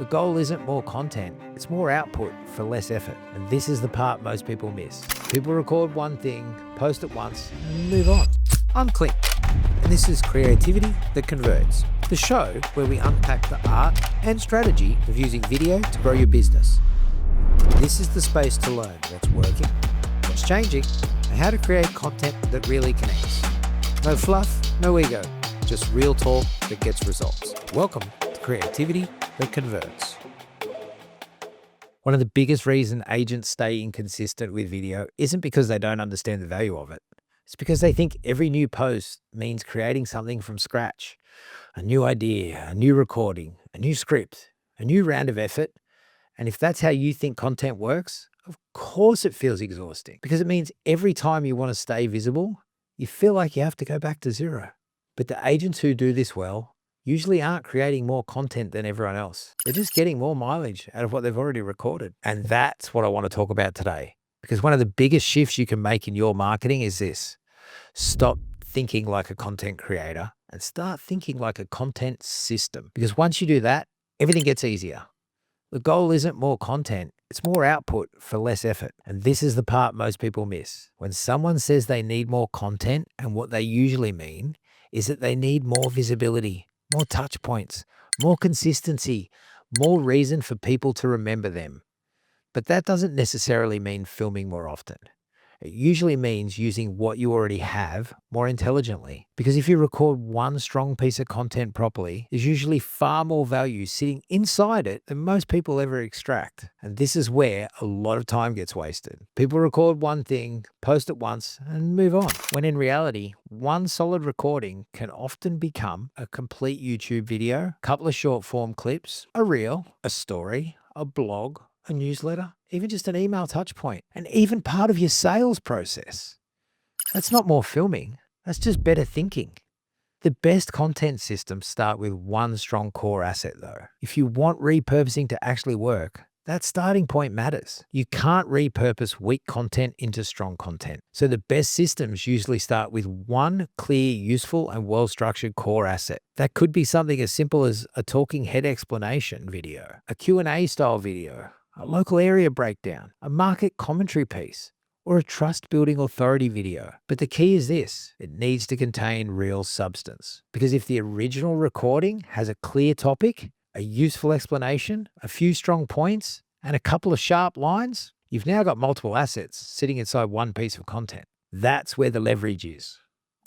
The goal isn't more content, it's more output for less effort. And this is the part most people miss. People record one thing, post it once, and move on. I'm Clint, and this is Creativity That Converts, the show where we unpack the art and strategy of using video to grow your business. This is the space to learn what's working, what's changing, and how to create content that really connects. No fluff, no ego, just real talk that gets results. Welcome to Creativity That Converts. One of the biggest reasons agents stay inconsistent with video isn't because they don't understand the value of it. It's because they think every new post means creating something from scratch. A new idea, a new recording, a new script, a new round of effort. And if that's how you think content works, of course it feels exhausting because it means every time you want to stay visible, you feel like you have to go back to zero. But the agents who do this well usually aren't creating more content than everyone else. They're just getting more mileage out of what they've already recorded. And that's what I want to talk about today. Because one of the biggest shifts you can make in your marketing is this. Stop thinking like a content creator and start thinking like a content system. Because once you do that, everything gets easier. The goal isn't more content, it's more output for less effort. And this is the part most people miss. When someone says they need more content, and what they usually mean is that they need more visibility, more touch points, more consistency, more reason for people to remember them. But that doesn't necessarily mean filming more often. It usually means using what you already have more intelligently. Because if you record one strong piece of content properly, there's usually far more value sitting inside it than most people ever extract. And this is where a lot of time gets wasted. People record one thing, post it once, and move on. When in reality, one solid recording can often become a complete YouTube video, a couple of short form clips, a reel, a story, a blog, a newsletter, even just an email touch point, and even part of your sales process. That's not more filming, that's just better thinking. The best content systems start with one strong core asset though. If you want repurposing to actually work, that starting point matters. You can't repurpose weak content into strong content. So the best systems usually start with one clear, useful, and well-structured core asset. That could be something as simple as a talking head explanation video, a Q&A style video, a local area breakdown, a market commentary piece, or a trust-building authority video. But the key is this, it needs to contain real substance. Because if the original recording has a clear topic, a useful explanation, a few strong points, and a couple of sharp lines, you've now got multiple assets sitting inside one piece of content. That's where the leverage is.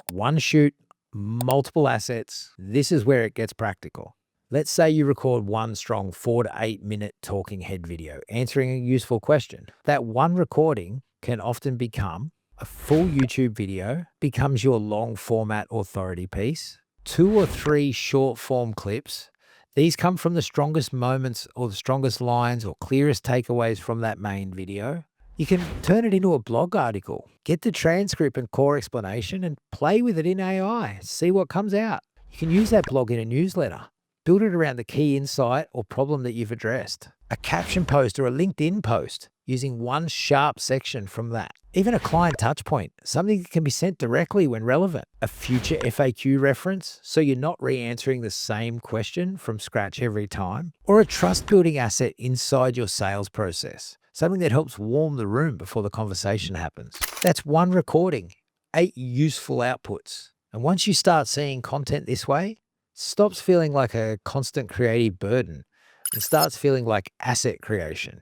One shoot, multiple assets. This is where it gets practical. Let's say you record one strong 4 to 8 minute talking head video answering a useful question. That one recording can often become a full YouTube video, becomes your long format authority piece, 2 or 3 short form clips. These come from the strongest moments or the strongest lines or clearest takeaways from that main video. You can turn it into a blog article, get the transcript and core explanation and play with it in AI, see what comes out. You can use that blog in a newsletter. Build it around the key insight or problem that you've addressed. A caption post or a LinkedIn post using one sharp section from that. Even a client touch point, something that can be sent directly when relevant. A future FAQ reference, so you're not re-answering the same question from scratch every time. Or a trust building asset inside your sales process, something that helps warm the room before the conversation happens. That's one recording, 8 useful outputs. And once you start seeing content this way, stops feeling like a constant creative burden and starts feeling like asset creation.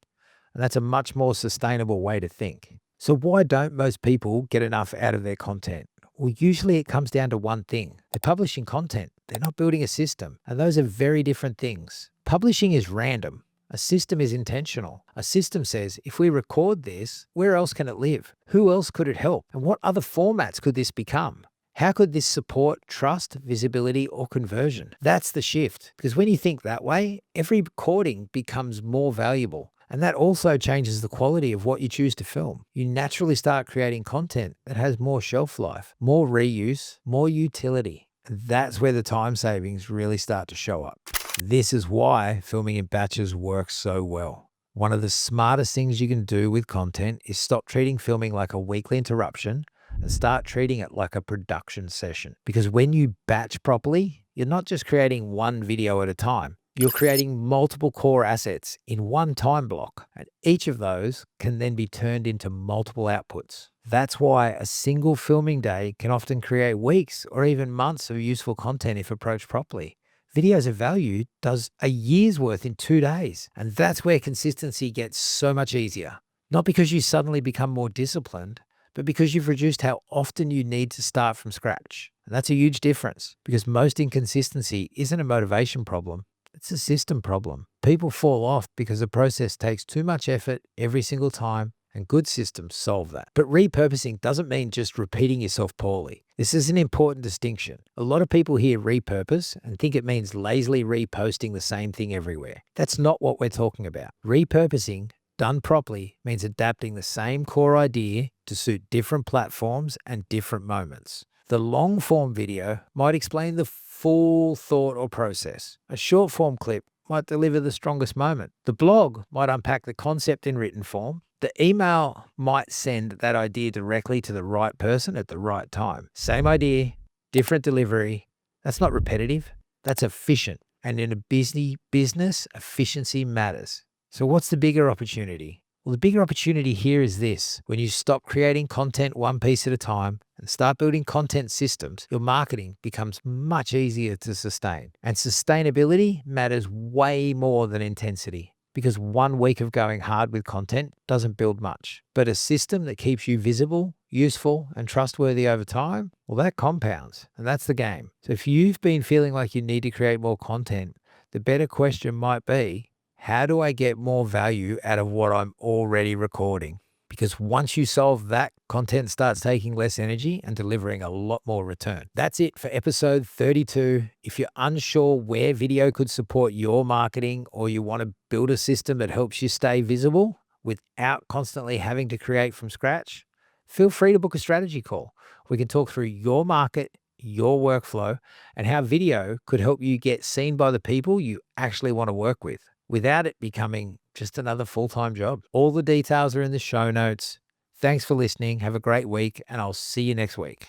And that's a much more sustainable way to think. So why don't most people get enough out of their content? Well, usually it comes down to one thing. They're publishing content. They're not building a system. And those are very different things. Publishing is random. A system is intentional. A system says, if we record this, where else can it live? Who else could it help? And what other formats could this become? How could this support trust, visibility, or conversion? That's the shift. Because when you think that way, every recording becomes more valuable. And that also changes the quality of what you choose to film. You naturally start creating content that has more shelf life, more reuse, more utility. And that's where the time savings really start to show up. This is why filming in batches works so well. One of the smartest things you can do with content is stop treating filming like a weekly interruption and start treating it like a production session. Because when you batch properly, you're not just creating one video at a time. You're creating multiple core assets in one time block, and each of those can then be turned into multiple outputs. That's why a single filming day can often create weeks or even months of useful content if approached properly. Videos of Value does a year's worth in 2 days, and that's where consistency gets so much easier. Not because you suddenly become more disciplined, but because you've reduced how often you need to start from scratch. And that's a huge difference, because most inconsistency isn't a motivation problem, it's a system problem. People fall off because the process takes too much effort every single time, and good systems solve that. But repurposing doesn't mean just repeating yourself poorly. This is an important distinction. A lot of people hear repurpose and think it means lazily reposting the same thing everywhere. That's not what we're talking about. Repurposing, done properly, means adapting the same core idea to suit different platforms and different moments. The long form video might explain the full thought or process. A short form clip might deliver the strongest moment. The blog might unpack the concept in written form. The email might send that idea directly to the right person at the right time. Same idea, different delivery. That's not repetitive. That's efficient. And in a busy business, efficiency matters. So what's the bigger opportunity? Well, the bigger opportunity here is this. When you stop creating content one piece at a time and start building content systems, your marketing becomes much easier to sustain. And sustainability matters way more than intensity, because 1 week of going hard with content doesn't build much. But a system that keeps you visible, useful, and trustworthy over time, well, that compounds. And that's the game. So if you've been feeling like you need to create more content, the better question might be, how do I get more value out of what I'm already recording? Because once you solve that, content starts taking less energy and delivering a lot more return. That's it for episode 32. If you're unsure where video could support your marketing, or you want to build a system that helps you stay visible without constantly having to create from scratch, feel free to book a strategy call. We can talk through your market, your workflow, and how video could help you get seen by the people you actually want to work with, without it becoming just another full-time job. All the details are in the show notes. Thanks for listening. Have a great week, and I'll see you next week.